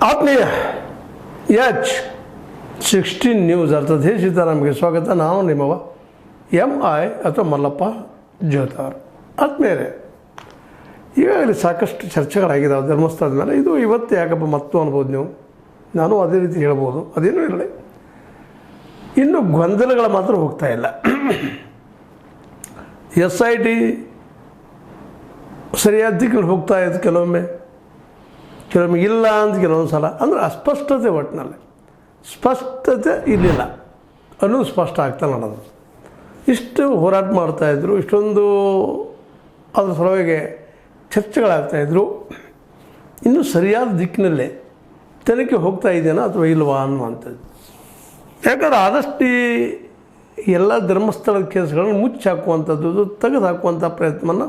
ಆತ್ಮೀಯ H16 news ಅರ್ಥಾತ್ ಹೇ ಸೀತಾರಾಮ್ಗೆ ಸ್ವಾಗತ. ನಾನು ನಿಮ್ಮವ MI ಅಥವಾ ಮಲ್ಲಪ್ಪ ಜೋತಾರ್. ಆತ್ಮೀಯರೇ, ಈಗಾಗಲೇ ಸಾಕಷ್ಟು ಚರ್ಚೆಗಳಾಗಿದ್ದಾವೆ ಧರ್ಮಸ್ಥಳದ ಮೇಲೆ. ಇದು ಇವತ್ತು ಯಾಕಪ್ಪ ಮತ್ತು ಅನ್ಬೋದು ನೀವು, ನಾನು ಅದೇ ರೀತಿ ಹೇಳ್ಬೋದು, ಅದೇನೂ ಇರಲಿ. ಇನ್ನು ಗೊಂದಲಗಳು ಮಾತ್ರ ಹೋಗ್ತಾ ಇಲ್ಲ. SIT ಸರಿಯಾದ ದಿಕ್ಕಲ್ಲಿ ಹೋಗ್ತಾ ಇದ್ದು ಕೆಲವೊಮ್ಮೆ ಇಲ್ಲ ಅಂತ ಕೆಲವೊಂದು ಸಲ. ಅಂದರೆ ಅಸ್ಪಷ್ಟತೆ, ಒಟ್ಟಿನಲ್ಲಿ ಸ್ಪಷ್ಟತೆ ಇರಲಿಲ್ಲ ಅನ್ನೋದು ಸ್ಪಷ್ಟ ಆಗ್ತಾ ನೋಡೋದು. ಇಷ್ಟು ಹೋರಾಟ ಮಾಡ್ತಾಯಿದ್ರು, ಇಷ್ಟೊಂದು ಅದ್ರ ಸಲುವಾಗಿ ಚರ್ಚೆಗಳಾಗ್ತಾಯಿದ್ರು. ಇನ್ನೂ ಸರಿಯಾದ ದಿಕ್ಕಿನಲ್ಲೇ ತನಿಖೆ ಹೋಗ್ತಾ ಇದೆಯಾ ಅಥವಾ ಇಲ್ವಾ ಅನ್ನುವಂಥದ್ದು. ಯಾಕಂದ್ರೆ ಆದಷ್ಟು ಎಲ್ಲ ಧರ್ಮಸ್ಥಳದ ಕೇಸ್ಗಳನ್ನು ಮುಚ್ಚಿ ಹಾಕುವಂಥದ್ದು, ತೆಗೆದು ಹಾಕುವಂಥ ಪ್ರಯತ್ನವನ್ನು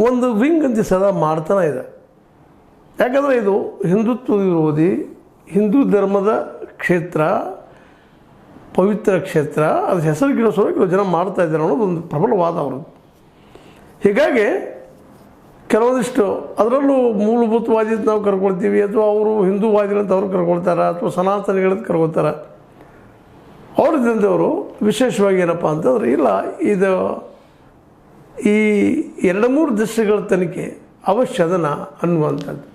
ಒಂದು ವಿಂಗ್ ಅಂತ ಸದಾ ಮಾಡ್ತಾನೆ ಇದೆ. ಯಾಕಂದರೆ ಇದು ಹಿಂದುತ್ವ ವಿರೋಧಿ, ಹಿಂದೂ ಧರ್ಮದ ಕ್ಷೇತ್ರ, ಪವಿತ್ರ ಕ್ಷೇತ್ರ, ಅದು ಹೆಸರು ಗಿಡಿಸೋಕೆ ಕೆಲವು ಜನ ಮಾಡ್ತಾಯಿದ್ದಾರೆ ಅನ್ನೋದು ಒಂದು ಪ್ರಬಲವಾದ ಅವ್ರದ್ದು. ಹೀಗಾಗಿ ಕೆಲವೊಂದಿಷ್ಟು ಅದರಲ್ಲೂ ಮೂಲಭೂತವಾದಿ ಅಂತ ನಾವು ಕರ್ಕೊಳ್ತೀವಿ, ಅಥವಾ ಅವರು ಹಿಂದೂವಾದಿಗಳಂತ ಅವ್ರು ಕರ್ಕೊಳ್ತಾರೆ, ಅಥವಾ ಸನಾತನಿಗಳಂತ ಕರ್ಕೊಳ್ತಾರೆ. ಅವ್ರದ್ದಂಥವರು ವಿಶೇಷವಾಗಿ ಏನಪ್ಪ ಅಂತಂದ್ರೆ, ಇಲ್ಲ ಇದು ಈ 2-3 ದಿವಸಗಳ ತನಿಖೆ ಅವಶ್ಯ ಅದನ್ನು ಅನ್ನುವಂಥದ್ದು.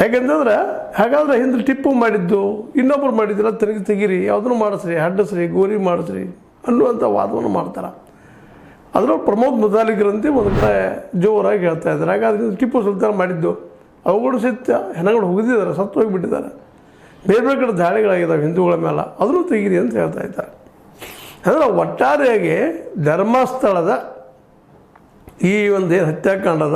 ಯಾಕೆಂತಂದ್ರೆ ಹಾಗಾದರೆ ಹಿಂದೆ ಟಿಪ್ಪು ಮಾಡಿದ್ದು ಇನ್ನೊಬ್ಬರು ಮಾಡಿದ್ದಿಲ್ಲ, ತನಿಖೆ ತೆಗೀರಿ, ಯಾವುದನ್ನು ಮಾಡಿಸ್ರಿ, ಹಡ್ಡಿಸ್ರಿ, ಗೋರಿ ಮಾಡಿಸ್ರಿ ಅನ್ನುವಂಥ ವಾದವನ್ನು ಮಾಡ್ತಾರೆ. ಅದರಲ್ಲಿ ಪ್ರಮೋದ್ ಮುತಾಲಿಕರಂತೆ ಒಂದು ಕಡೆ ಜೋರಾಗಿ ಹೇಳ್ತಾ ಇದ್ದಾರೆ. ಹಾಗಾದ್ರೆ ಟಿಪ್ಪು ಸುಲ್ತಾನ್ ಮಾಡಿದ್ದು ಅವುಗಳು ಸಹಿತ ಹೆಣಗಳು ಹೋಗಿದ್ದಾರೆ, ಸತ್ತು ಹೋಗಿಬಿಟ್ಟಿದ್ದಾರೆ. ಬೇರೆ ಬೇರೆ ಕಡೆ ದಾಳಿಗಳಾಗಿದ್ದಾವೆ ಹಿಂದೂಗಳ ಮೇಲೆ, ಅದನ್ನು ತೆಗೀರಿ ಅಂತ ಹೇಳ್ತಾ ಇದ್ದಾರೆ. ಅಂದರೆ ಒಟ್ಟಾರೆಯಾಗಿ ಧರ್ಮಸ್ಥಳದ ಈ ಒಂದು ಹತ್ಯಾಕಾಂಡದ